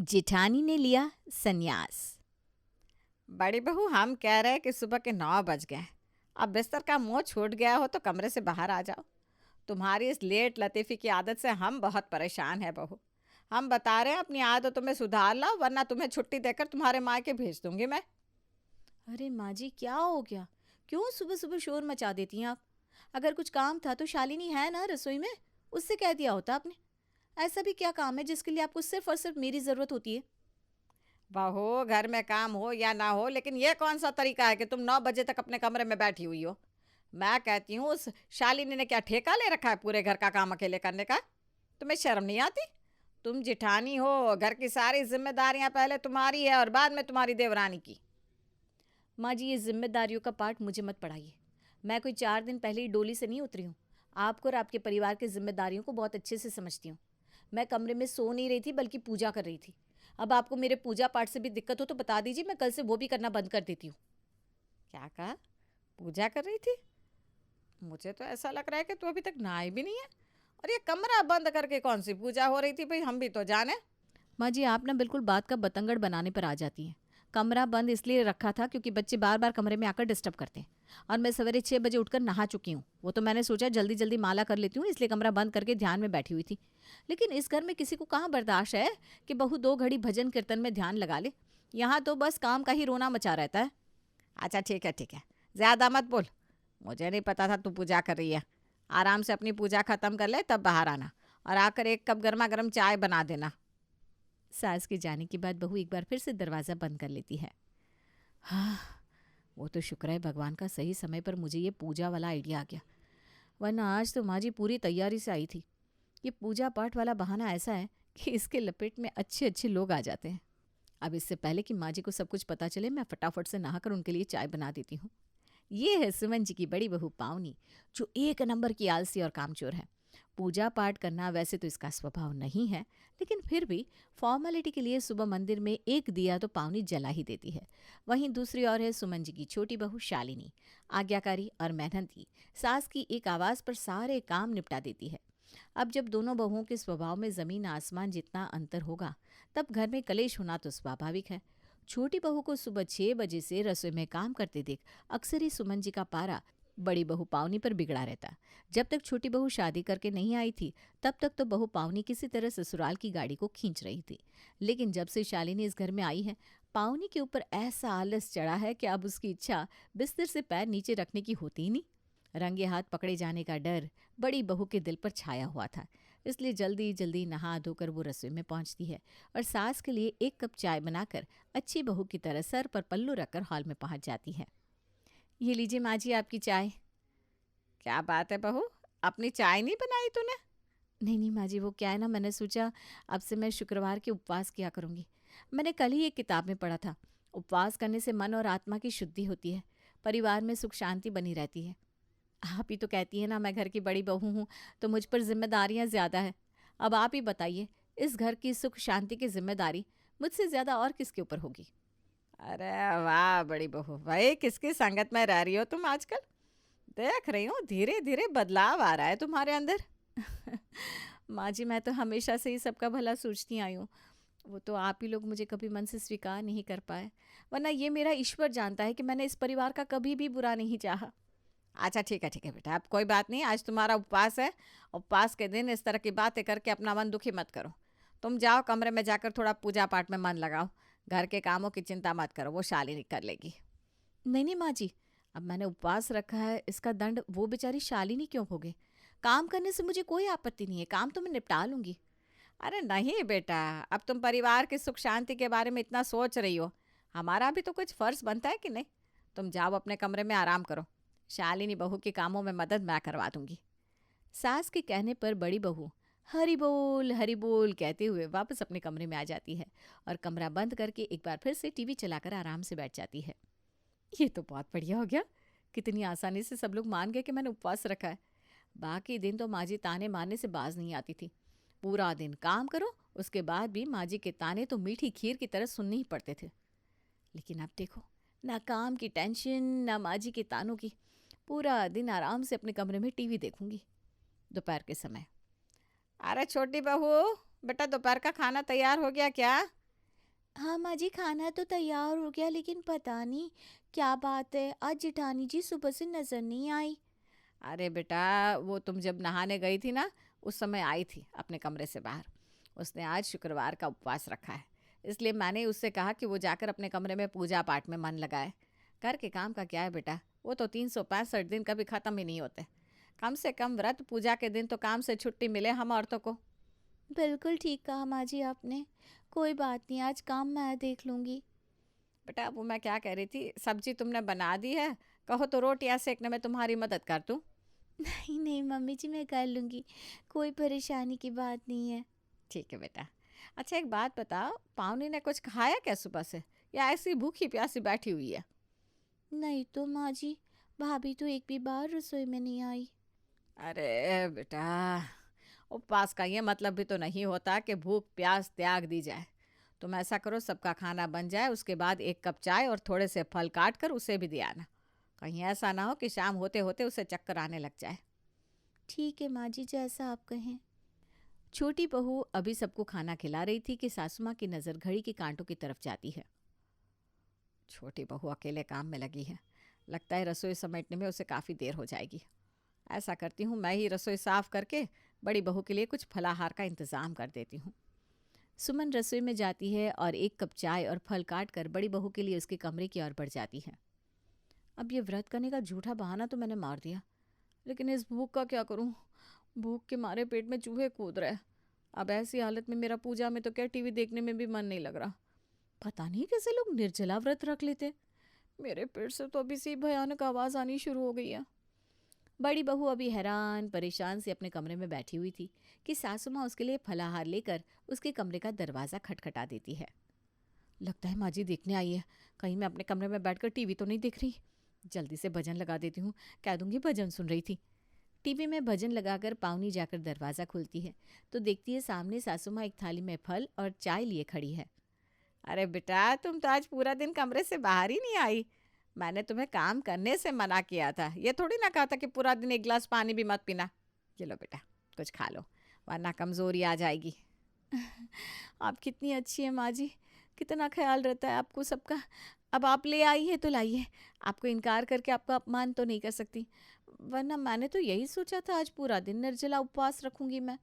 जिठानी ने लिया संन्यास। बड़ी बहू, हम कह रहे हैं कि सुबह के 9 बज गए। अब बिस्तर का मोह छूट गया हो तो कमरे से बाहर आ जाओ। तुम्हारी इस लेट लतीफ़ी की आदत से हम बहुत परेशान हैं बहू। हम बता रहे हैं अपनी आदतों में सुधार लाओ, वरना तुम्हें छुट्टी देकर तुम्हारे मायके भेज दूंगी मैं। अरे माँ जी, क्या हो गया? क्यों सुबह सुबह शोर मचा देती हैं आप? अगर कुछ काम था तो शालिनी है ना रसोई में, उससे कह दिया होता आपने। ऐसा भी क्या काम है जिसके लिए आपको सिर्फ और सिर्फ मेरी ज़रूरत होती है? बहू, घर में काम हो या ना हो, लेकिन ये कौन सा तरीका है कि तुम 9 बजे तक अपने कमरे में बैठी हुई हो? मैं कहती हूँ, उस शालिनी ने क्या ठेका ले रखा है पूरे घर का काम अकेले करने का? तुम्हें शर्म नहीं आती? तुम जिठानी हो, घर की सारी जिम्मेदारियां पहले तुम्हारी है और बाद में तुम्हारी देवरानी की। माँ जी, ये जिम्मेदारियों का पाठ मुझे मत पढ़ाइए। मैं कोई 4 दिन पहले ही डोली से नहीं उतरी हूँ। आपको और आपके परिवार की जिम्मेदारियों को बहुत अच्छे से समझती हूँ। मैं कमरे में सो नहीं रही थी बल्कि पूजा कर रही थी। अब आपको मेरे पूजा पाठ से भी दिक्कत हो तो बता दीजिए, मैं कल से वो भी करना बंद कर देती हूँ। क्या कहा? पूजा कर रही थी? मुझे तो ऐसा लग रहा है कि तू अभी तक नहाई भी नहीं है। और ये कमरा बंद करके कौन सी पूजा हो रही थी भाई, हम भी तो जाने। माँ जी, आप ना बिल्कुल बात का बतंगड़ बनाने पर आ जाती हैं। कमरा बंद इसलिए रखा था क्योंकि बच्चे बार बार कमरे में आकर डिस्टर्ब करते हैं। और मैं सवेरे 6 बजे उठकर नहा चुकी हूँ। वो तो मैंने सोचा जल्दी जल्दी माला कर लेती हूँ, इसलिए कमरा बंद करके ध्यान में बैठी हुई थी। लेकिन इस घर में किसी को कहाँ बर्दाश्त है कि बहू 2 घड़ी भजन कीर्तन में ध्यान लगा ले। यहाँ तो बस काम का ही रोना मचा रहता है। अच्छा ठीक है ठीक है, ज़्यादा मत बोल। मुझे नहीं पता था तू पूजा कर रही है। आराम से अपनी पूजा ख़त्म कर ले, तब बाहर आना और आकर 1 कप गर्मा गर्म चाय बना देना। सास के जाने के बाद बहू एक बार फिर से दरवाज़ा बंद कर लेती है। हाँ, वो तो शुक्र है भगवान का, सही समय पर मुझे ये पूजा वाला आइडिया आ गया। वरना आज तो माँ जी पूरी तैयारी से आई थी। ये पूजा पाठ वाला बहाना ऐसा है कि इसके लपेट में अच्छे अच्छे लोग आ जाते हैं। अब इससे पहले कि माँ जी को सब कुछ पता चले, मैं फटाफट से नहाकर उनके लिए चाय बना देती हूँ। ये है सुमन जी की बड़ी बहू पावनी, जो एक नंबर की आलसी और कामचोर है। पूजा पाठ करना वैसे तो इसका स्वभाव नहीं है, लेकिन फिर भी फॉर्मेलिटी के लिए सुबह मंदिर में एक दिया तो पावनी जला ही देती है। वहीं दूसरी ओर है सुमन जी की छोटी बहू शालिनी, आज्ञाकारी और मेहनती। सास की एक आवाज़ पर सारे काम निपटा देती है। अब जब दोनों बहुओं के स्वभाव में ज़मीन आसमान जितना अंतर होगा, तब घर में कलेश होना तो स्वाभाविक है। छोटी बहू को सुबह 6 बजे से रसोई में काम करते देख अक्सर ही सुमन जी का पारा बड़ी बहू पावनी पर बिगड़ा रहता। जब तक छोटी बहू शादी करके नहीं आई थी, तब तक तो बहू पावनी किसी तरह ससुराल की गाड़ी को खींच रही थी। लेकिन जब से शालिनी इस घर में आई है, पावनी के ऊपर ऐसा आलस चढ़ा है कि अब उसकी इच्छा बिस्तर से पैर नीचे रखने की होती ही नहीं। रंगे हाथ पकड़े जाने का डर बड़ी बहू के दिल पर छाया हुआ था, इसलिए जल्दी जल्दी नहा धोकर वो रसोई में पहुंचती है और सास के लिए 1 कप चाय बनाकर अच्छी बहू की तरह सर पर पल्लू रखकर हॉल में पहुंच जाती है। ये लीजिए माँ जी आपकी चाय। क्या बात है बहू, अपनी चाय नहीं बनाई तूने? नहीं नहीं माँ जी, वो क्या है ना, मैंने सोचा अब से मैं शुक्रवार के उपवास किया करूँगी। मैंने कल ही एक किताब में पढ़ा था, उपवास करने से मन और आत्मा की शुद्धि होती है, परिवार में सुख शांति बनी रहती है। आप ही तो कहती हैं ना मैं घर की बड़ी बहू हूँ, तो मुझ पर जिम्मेदारियाँ ज़्यादा है। अब आप ही बताइए, इस घर की सुख शांति की जिम्मेदारी मुझसे ज़्यादा और किसके ऊपर होगी? अरे वाह बड़ी बहू, भाई किसकी संगत में रह रही हो तुम आजकल? देख रही हूँ धीरे धीरे बदलाव आ रहा है तुम्हारे अंदर। माँ जी, मैं तो हमेशा से ही सबका भला सोचती आई हूँ। वो तो आप ही लोग मुझे कभी मन से स्वीकार नहीं कर पाए, वरना ये मेरा ईश्वर जानता है कि मैंने इस परिवार का कभी भी बुरा नहीं चाहा। अच्छा ठीक है बेटा, अब कोई बात नहीं, आज तुम्हारा उपवास है। उपवास के दिन इस तरह की बातें करके अपना मन दुखी मत करो। तुम जाओ कमरे में जाकर थोड़ा पूजा पाठ में मन लगाओ। घर के कामों की चिंता मत करो, वो शालिनी कर लेगी। नहीं नहीं माँ जी, अब मैंने उपवास रखा है, इसका दंड वो बेचारी शालिनी क्यों भोगे? काम करने से मुझे कोई आपत्ति नहीं है, काम तो मैं निपटा लूंगी। अरे नहीं बेटा, अब तुम परिवार की सुख शांति के बारे में इतना सोच रही हो, हमारा भी तो कुछ फर्ज बनता है कि नहीं? तुम जाओ अपने कमरे में आराम करो। शालिनी बहू के कामों में मदद मैं करवा दूंगी। सास के कहने पर बड़ी बहू हरी बोल कहते हुए वापस अपने कमरे में आ जाती है और कमरा बंद करके एक बार फिर से टीवी चलाकर आराम से बैठ जाती है। ये तो बहुत बढ़िया हो गया, कितनी आसानी से सब लोग मान गए कि मैंने उपवास रखा है। बाकी दिन तो माँ जी ताने मारने से बाज नहीं आती थी। पूरा दिन काम करो, उसके बाद भी माँ जी के ताने तो मीठी खीर की तरह सुनने ही पड़ते थे। लेकिन अब देखो, ना काम की टेंशन ना माँ जी के तानों की। पूरा दिन आराम से अपने कमरे में टीवी देखूंगी। दोपहर के समय अरे छोटी बहू, बेटा दोपहर का खाना तैयार हो गया क्या? हाँ माँ जी, खाना तो तैयार हो गया, लेकिन पता नहीं क्या बात है, आज जेठानी जी सुबह से नजर नहीं आई। अरे बेटा, वो तुम जब नहाने गई थी ना, उस समय आई थी अपने कमरे से बाहर। उसने आज शुक्रवार का उपवास रखा है, इसलिए मैंने उससे कहा कि वो जाकर अपने कमरे में पूजा पाठ में मन लगाए। घर के काम का क्या है बेटा, वो तो 365 दिन कभी ख़त्म ही नहीं होते। कम से कम व्रत पूजा के दिन तो काम से छुट्टी मिले हम औरतों को। बिल्कुल ठीक कहा माँ जी आपने। कोई बात नहीं, आज काम मैं देख लूँगी। बेटा, वो मैं क्या कह रही थी, सब्जी तुमने बना दी है? कहो तो रोटियां सेकने में तुम्हारी मदद कर दूं। नहीं नहीं मम्मी जी, मैं कर लूँगी, कोई परेशानी की बात नहीं है। ठीक है बेटा। अच्छा, एक बात बताओ, पावनी ने कुछ खाया क्या सुबह से, या ऐसी भूखी प्यासी बैठी हुई है? नहीं तो माँ जी, भाभी तो एक भी बार रसोई में नहीं आई। अरे बेटा, उपवास का ये मतलब भी तो नहीं होता कि भूख प्यास त्याग दी जाए। तुम ऐसा करो, सबका खाना बन जाए, उसके बाद एक कप चाय और थोड़े से फल काट कर उसे भी दिया ना। कहीं ऐसा ना हो कि शाम होते होते उसे चक्कर आने लग जाए। ठीक है माँ जी, जैसा आप कहें। छोटी बहू अभी सबको खाना खिला रही थी कि सासू माँ की नज़र घड़ी के कांटों की तरफ जाती है। छोटी बहू अकेले काम में लगी है, लगता है रसोई समेटने में उसे काफ़ी देर हो जाएगी। ऐसा करती हूँ, मैं ही रसोई साफ करके बड़ी बहू के लिए कुछ फलाहार का इंतज़ाम कर देती हूँ। सुमन रसोई में जाती है और एक कप चाय और फल काट कर बड़ी बहू के लिए उसके कमरे की ओर बढ़ जाती है। अब ये व्रत करने का झूठा बहाना तो मैंने मार दिया, लेकिन इस भूख का क्या करूँ? भूख के मारे पेट में चूहे कूद रहे। अब ऐसी हालत में मेरा पूजा में तो क्या, टीवी देखने में भी मन नहीं लग रहा। पता नहीं कैसे लोग निर्जला व्रत रख लेते। मेरे पेट से तो अभी से भयानक आवाज़ आनी शुरू हो गई है। बड़ी बहू अभी हैरान परेशान से अपने कमरे में बैठी हुई थी कि सासू माँ उसके लिए फलाहार लेकर उसके कमरे का दरवाज़ा खटखटा देती है। लगता है माँ जी देखने आई है। कहीं मैं अपने कमरे में बैठकर टीवी तो नहीं देख रही। जल्दी से भजन लगा देती हूँ, कह दूंगी भजन सुन रही थी। टीवी में भजन लगाकर पावनी जाकर दरवाज़ा खोलती है तो देखती है सामने सासू माँ एक थाली में फल और चाय लिए खड़ी है। अरे बेटा, तुम तो आज पूरा दिन कमरे से बाहर ही नहीं आई। मैंने तुम्हें काम करने से मना किया था, ये थोड़ी ना कहा था कि पूरा दिन एक गिलास पानी भी मत पीना। ये लो बेटा, कुछ खा लो, वरना कमज़ोरी आ जाएगी। आप कितनी अच्छी हैं माँ जी, कितना ख्याल रहता है आपको सबका। अब आप ले आई है तो लाइए, आपको इनकार करके आपका अपमान तो नहीं कर सकती, वरना मैंने तो यही सोचा था आज पूरा दिन निर्जला उपवास रखूंगी मैं।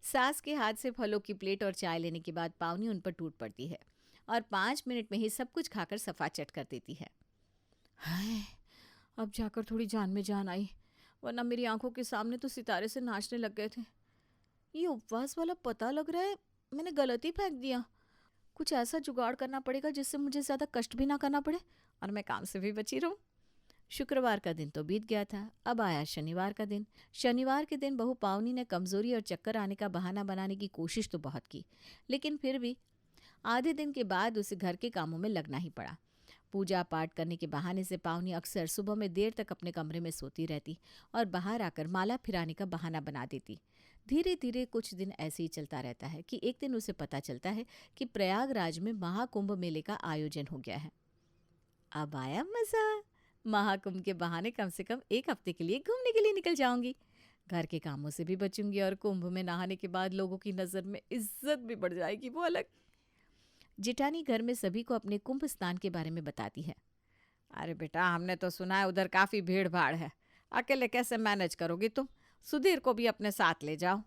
सास के हाथ से फलों की प्लेट और चाय लेने के बाद पावनी उन पर टूट पड़ती है और 5 मिनट में ही सब कुछ खाकर सफा चट कर देती है। हाय, अब जाकर थोड़ी जान में जान आई, वरना मेरी आंखों के सामने तो सितारे से नाचने लग गए थे। ये उपवास वाला पता लग रहा है मैंने गलत ही फेंक दिया। कुछ ऐसा जुगाड़ करना पड़ेगा जिससे मुझे ज़्यादा कष्ट भी ना करना पड़े और मैं काम से भी बची रहूं। शुक्रवार का दिन तो बीत गया था, अब आया शनिवार का दिन। शनिवार के दिन बहू पावनी ने कमज़ोरी और चक्कर आने का बहाना बनाने की कोशिश तो बहुत की, लेकिन फिर भी आधे दिन के बाद उसे घर के कामों में लगना ही पड़ा। पूजा पाठ करने के बहाने से पावनी अक्सर सुबह में देर तक अपने कमरे में सोती रहती और बाहर आकर माला फिराने का बहाना बना देती। धीरे धीरे कुछ दिन ऐसे ही चलता रहता है कि एक दिन उसे पता चलता है कि प्रयागराज में महाकुंभ मेले का आयोजन हो गया है। अब आया मज़ा। महाकुंभ के बहाने कम से कम एक हफ्ते के लिए घूमने के लिए निकल जाऊंगी। घर के कामों से भी बचूंगी और कुंभ में नहाने के बाद लोगों की नज़र में इज्जत भी बढ़ जाएगी, वो अलग। जेठानी घर में सभी को अपने कुंभ स्नान के बारे में बताती है। अरे बेटा, हमने तो सुना है उधर काफ़ी भीड़ भाड़ है, अकेले कैसे मैनेज करोगी तुम? सुधीर को भी अपने साथ ले जाओ।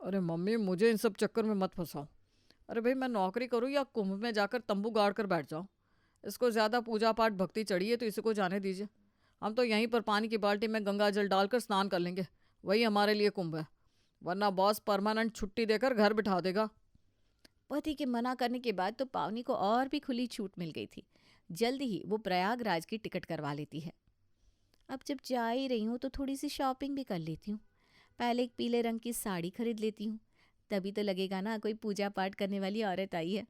अरे मम्मी, मुझे इन सब चक्कर में मत फंसाओ। अरे भाई, मैं नौकरी करूँ या कुंभ में जाकर तंबू गाड़ कर बैठ जाऊँ? इसको ज़्यादा पूजा पाठ भक्ति चढ़ी है तो इसी को जाने दीजिए। हम तो यहीं पर पानी की बाल्टी में गंगा जल डालकर स्नान कर लेंगे, वही हमारे लिए कुंभ है। वरना बॉस परमानेंट छुट्टी देकर घर बिठा देगा। पति के मना करने के बाद तो पावनी को और भी खुली छूट मिल गई थी। जल्दी ही वो प्रयागराज की टिकट करवा लेती है। अब जब जा ही रही हूँ तो थोड़ी सी शॉपिंग भी कर लेती हूँ। पहले एक पीले रंग की साड़ी खरीद लेती हूँ, तभी तो लगेगा ना कोई पूजा पाठ करने वाली औरत आई है।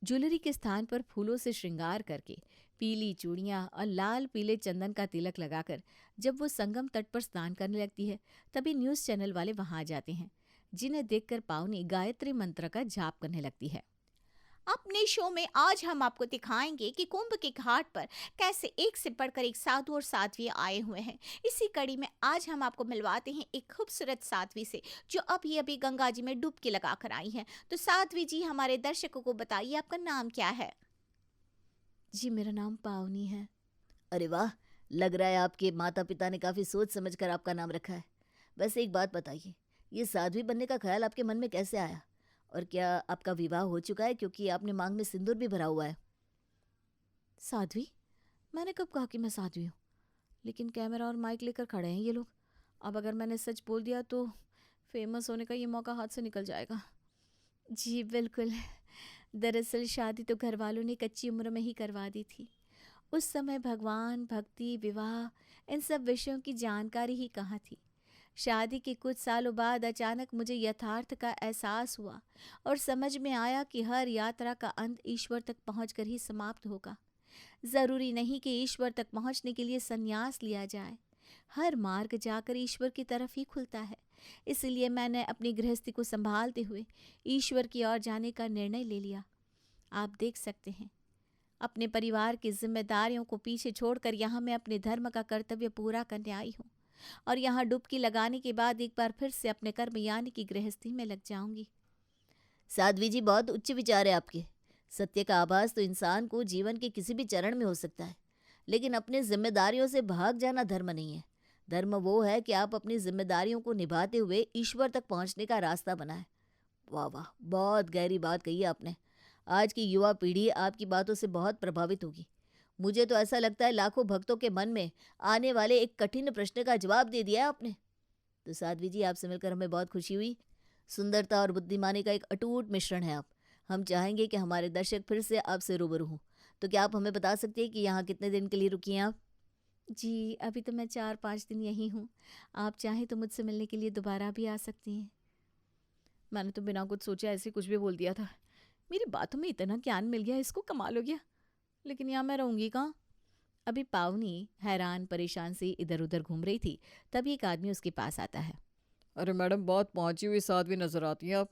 ज्वेलरी के स्थान पर फूलों से श्रृंगार करके पीली चूड़ियाँ और लाल पीले चंदन का तिलक लगाकर जब वो संगम तट पर स्नान करने लगती है, तभी न्यूज़ चैनल वाले वहाँ आ जाते हैं, जिन्हें देखकर पावनी गायत्री मंत्र का जाप करने लगती है। अपने शो में आज हम आपको दिखाएंगे कि कुंभ के घाट पर कैसे एक से बढ़कर एक साधु और साध्वी आए हुए हैं। इसी कड़ी में आज हम आपको मिलवाते हैं एक खूबसूरत साध्वी से जो अभी अभी गंगा जी में डुबकी लगाकर आई हैं। तो साध्वी जी, हमारे दर्शकों को बताइए आपका नाम क्या है। जी, मेरा नाम पावनी है। अरे वाह! लग रहा है आपके माता-पिता ने काफ़ी सोच समझ कर आपका नाम रखा है। वैसे एक बात बताइए, ये साध्वी बनने का ख़्याल आपके मन में कैसे आया? और क्या आपका विवाह हो चुका है क्योंकि आपने माँग में सिंदूर भी भरा हुआ है? साध्वी? मैंने कब कहा कि मैं साध्वी हूँ? लेकिन कैमरा और माइक लेकर खड़े हैं ये लोग। अब अगर मैंने सच बोल दिया तो फेमस होने का ये मौका हाथ से निकल जाएगा। जी बिल्कुल। दरअसल शादी तो घर वालों ने कच्ची उम्र में ही करवा दी थी। उस समय भगवान, भक्ति, विवाह इन सब विषयों की जानकारी ही कहाँ थी। शादी के कुछ सालों बाद अचानक मुझे यथार्थ का एहसास हुआ और समझ में आया कि हर यात्रा का अंत ईश्वर तक पहुंचकर ही समाप्त होगा। ज़रूरी नहीं कि ईश्वर तक पहुंचने के लिए संन्यास लिया जाए। हर मार्ग जाकर ईश्वर की तरफ ही खुलता है। इसलिए मैंने अपनी गृहस्थी को संभालते हुए ईश्वर की ओर जाने का निर्णय ले लिया। आप देख सकते हैं, अपने परिवार की जिम्मेदारियों को पीछे छोड़कर यहाँ मैं अपने धर्म का कर्तव्य पूरा करने आई हूँ और यहाँ डुबकी लगाने के बाद एक बार फिर से अपने कर्म यानी कि गृहस्थी में लग जाऊंगी। साध्वी जी, बहुत उच्च विचार है आपके। सत्य का आभास तो इंसान को जीवन के किसी भी चरण में हो सकता है, लेकिन अपनी ज़िम्मेदारियों से भाग जाना धर्म नहीं है। धर्म वो है कि आप अपनी ज़िम्मेदारियों को निभाते हुए ईश्वर तक पहुँचने का रास्ता बनाएँ। वाह वाह! बहुत गहरी बात कही है आपने। आज की युवा पीढ़ी आपकी बातों से बहुत प्रभावित होगी। मुझे तो ऐसा लगता है लाखों भक्तों के मन में आने वाले एक कठिन प्रश्न का जवाब दे दिया है आपने। तो साध्वी जी, आपसे मिलकर हमें बहुत खुशी हुई। सुंदरता और बुद्धिमानी का एक अटूट मिश्रण है आप। हम चाहेंगे कि हमारे दर्शक फिर से आपसे रूबरू हों। तो क्या आप हमें बता सकते हैं कि यहाँ कितने दिन के लिए रुकी हैं आप? जी, अभी तो मैं 4-5 दिन यहीं हूँ। आप चाहें तो मुझसे मिलने के लिए दोबारा भी आ सकती हैं। मैंने तो बिना कुछ सोचे ऐसे कुछ भी बोल दिया था। मेरी बातों में इतना ज्ञान मिल गया, इसको कमाल हो गया। लेकिन यहाँ मैं रहूँगी कहाँ? अभी पावनी हैरान परेशान से इधर उधर घूम रही थी, तभी एक आदमी उसके पास आता है। अरे मैडम, बहुत पहुंची हुई साध्वी नजर आती हैं आप।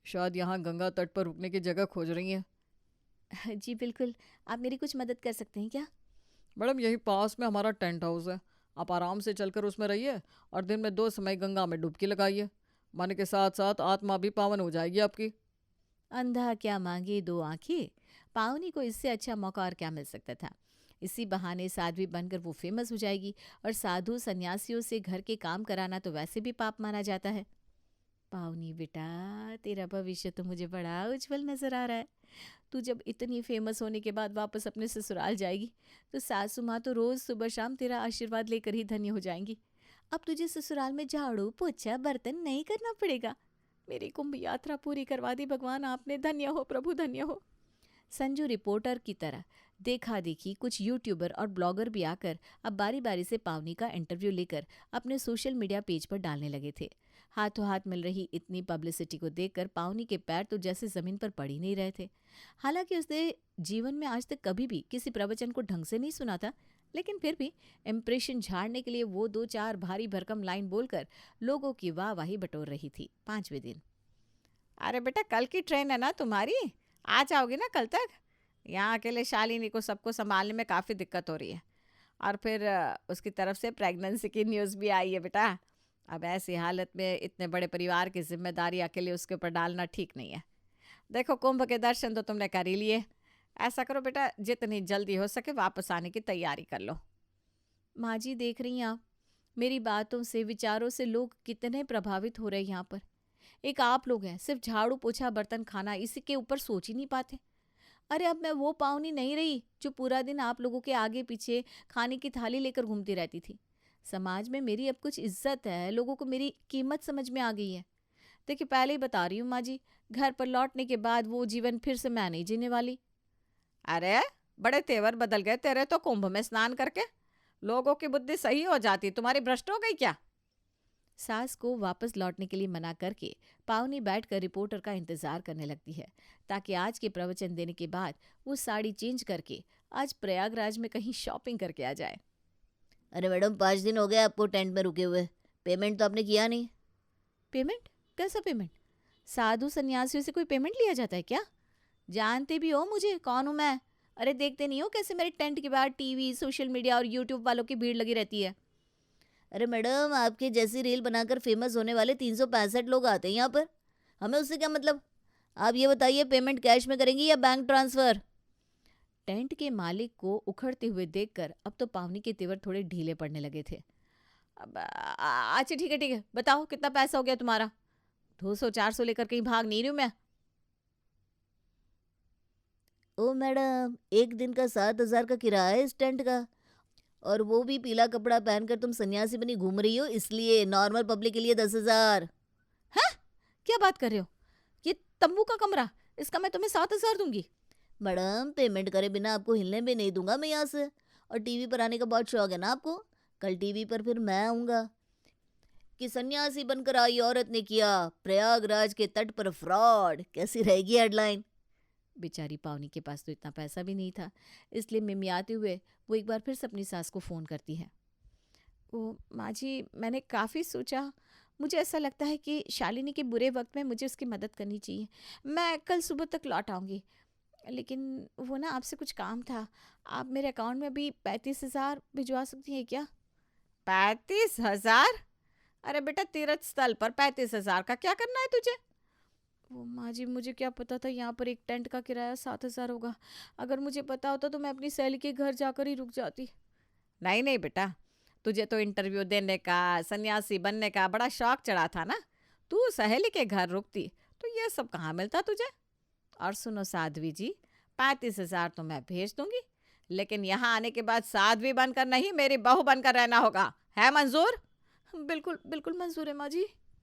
शायद यहाँ गंगा तट पर रुकने की जगह खोज रही हैं। जी बिल्कुल, आप मेरी कुछ मदद कर सकते हैं क्या? मैडम, यही पास में हमारा टेंट हाउस है। आप आराम से चलकर उसमें रहिए और दिन में 2 समय गंगा में डुबकी लगाइए। मन के साथ साथ आत्मा भी पावन हो जाएगी आपकी। अंधा क्या मांगे दो आंखें। पावनी को इससे अच्छा मौका और क्या मिल सकता था। इसी बहाने साध्वी बनकर वो फेमस हो जाएगी और साधु सन्यासियों से घर के काम कराना तो वैसे भी पाप माना जाता है। पावनी बेटा, तेरा भविष्य तो मुझे बड़ा उज्जवल नजर आ रहा है। तू जब इतनी फेमस होने के बाद वापस अपने ससुराल जाएगी तो सासू माँ तो रोज सुबह शाम तेरा आशीर्वाद लेकर ही धन्य हो जाएंगी। अब तुझे ससुराल में झाड़ू पोछा बर्तन नहीं करना पड़ेगा। मेरी कुंभ यात्रा पूरी करवा दी भगवान आपने, धन्य हो प्रभु, धन्य हो। संजू रिपोर्टर की तरह देखा देखी कुछ यूट्यूबर और ब्लॉगर भी आकर अब बारी बारी से पावनी का इंटरव्यू लेकर अपने सोशल मीडिया पेज पर डालने लगे थे। हाथों हाथ मिल रही इतनी पब्लिसिटी को देखकर पावनी के पैर तो जैसे जमीन पर पड़ ही नहीं रहे थे। हालांकि उसने जीवन में आज तक कभी भी किसी प्रवचन को ढंग से नहीं सुना था, लेकिन फिर भी इम्प्रेशन झाड़ने के लिए वो 2-4 भारी भरकम लाइन बोलकर लोगों की वाहवाही बटोर रही थी। 5वें दिन। अरे बेटा, कल की ट्रेन है ना तुम्हारी, आ जाओगी ना कल तक? यहाँ अकेले शालिनी को सबको संभालने में काफ़ी दिक्कत हो रही है। और फिर उसकी तरफ से प्रेगनेंसी की न्यूज़ भी आई है बेटा। अब ऐसी हालत में इतने बड़े परिवार की जिम्मेदारी अकेले उसके ऊपर डालना ठीक नहीं है। देखो, कुंभ के दर्शन तो तुमने कर ही लिए। ऐसा करो बेटा, जितनी जल्दी हो सके वापस आने की तैयारी कर लो। माँ जी, देख रही हैं आप, मेरी बातों से विचारों से लोग कितने प्रभावित हो रहे हैं यहाँ पर। एक आप लोग हैं, सिर्फ झाड़ू पोछा बर्तन खाना, इसी के ऊपर सोच ही नहीं पाते। अरे अब मैं वो पावनी नहीं रही जो पूरा दिन आप लोगों के आगे पीछे खाने की थाली लेकर घूमती रहती थी। समाज में मेरी अब कुछ इज्जत है, लोगों को मेरी कीमत समझ में आ गई है। देखिए, पहले ही बता रही हूँ माँ जी, घर पर लौटने के बाद वो जीवन फिर से मैं नहीं जीने वाली। अरे, बड़े तेवर बदल गए तेरे तो कुंभ में स्नान करके। लोगों की बुद्धि सही हो जाती, तुम्हारी भ्रष्ट हो गई क्या? सास को वापस लौटने के लिए मना करके पावनी बैठकर रिपोर्टर का इंतजार करने लगती है, ताकि आज के प्रवचन देने के बाद वो साड़ी चेंज करके आज प्रयागराज में कहीं शॉपिंग करके आ जाए। अरे मैडम, 5 दिन हो गए आपको टेंट में रुके हुए। पेमेंट तो आपने किया नहीं। पेमेंट? कैसा पेमेंट? साधु सन्यासियों से कोई पेमेंट लिया जाता है क्या? जानते भी हो मुझे कौन हूँ मैं? अरे देखते नहीं हो कैसे मेरे टेंट के बाहर टीवी, सोशल मीडिया और यूट्यूब वालों की भीड़ लगी रहती है। अरे मैडम, आपके जैसी रील बनाकर फेमस होने वाले 365 लोग आते हैं यहाँ पर, हमें उससे क्या मतलब? आप ये बताइए, पेमेंट कैश में करेंगी या बैंक ट्रांसफर? टेंट के मालिक को उखड़ते हुए देखकर अब तो पावनी के तेवर थोड़े ढीले पड़ने लगे थे। अच्छा ठीक है, बताओ कितना पैसा हो गया तुम्हारा? 200-400 लेकर कहीं भाग नहीं रही हूँ मैं। ओ मैडम, एक दिन का 7,000 का किराया है इस टेंट का, और वो भी पीला कपड़ा पहनकर तुम सन्यासी बनी घूम रही हो, इसलिए नॉर्मल पब्लिक के लिए 10,000। क्या बात कर रहे हो? ये तंबू का कमरा, इसका मैं तुम्हें 7,000 दूंगी? मैडम, पेमेंट करे बिना आपको हिलने भी नहीं दूंगा मैं यहाँ से। और टीवी पर आने का बहुत शौक है ना आपको? कल टीवी पर फिर मैं आऊँगा कि सन्यासी बनकर आई औरत ने किया प्रयागराज के तट पर फ्रॉड। कैसी रहेगी हेडलाइन? बेचारी पावनी के पास तो इतना पैसा भी नहीं था, इसलिए मिमियाते हुए वो एक बार फिर से अपनी सास को फ़ोन करती है। वो माँ जी, मैंने काफ़ी सोचा, मुझे ऐसा लगता है कि शालिनी के बुरे वक्त में मुझे उसकी मदद करनी चाहिए। मैं कल सुबह तक लौट आऊँगी, लेकिन वो ना आपसे कुछ काम था। आप मेरे अकाउंट में अभी 35,000 भिजवा सकती हैं क्या? 35,000? अरे बेटा, तीर्थ स्थल पर 35,000 का क्या करना है तुझे? वो माँ जी, मुझे क्या पता था यहाँ पर एक टेंट का किराया 7,000 होगा। अगर मुझे पता होता तो मैं अपनी सहेली के घर जाकर ही रुक जाती। नहीं नहीं बेटा, तुझे तो इंटरव्यू देने का, सन्यासी बनने का बड़ा शौक चढ़ा था ना। तू सहेली के घर रुकती तो ये सब कहाँ मिलता तुझे। और सुनो साध्वी जी, 35,000 तो मैं भेज दूंगी, लेकिन यहाँ आने के बाद साध्वी बनकर नहीं, मेरी बहू बनकर रहना होगा। है मंजूर? बिल्कुल बिल्कुल मंजूर है माँ जी।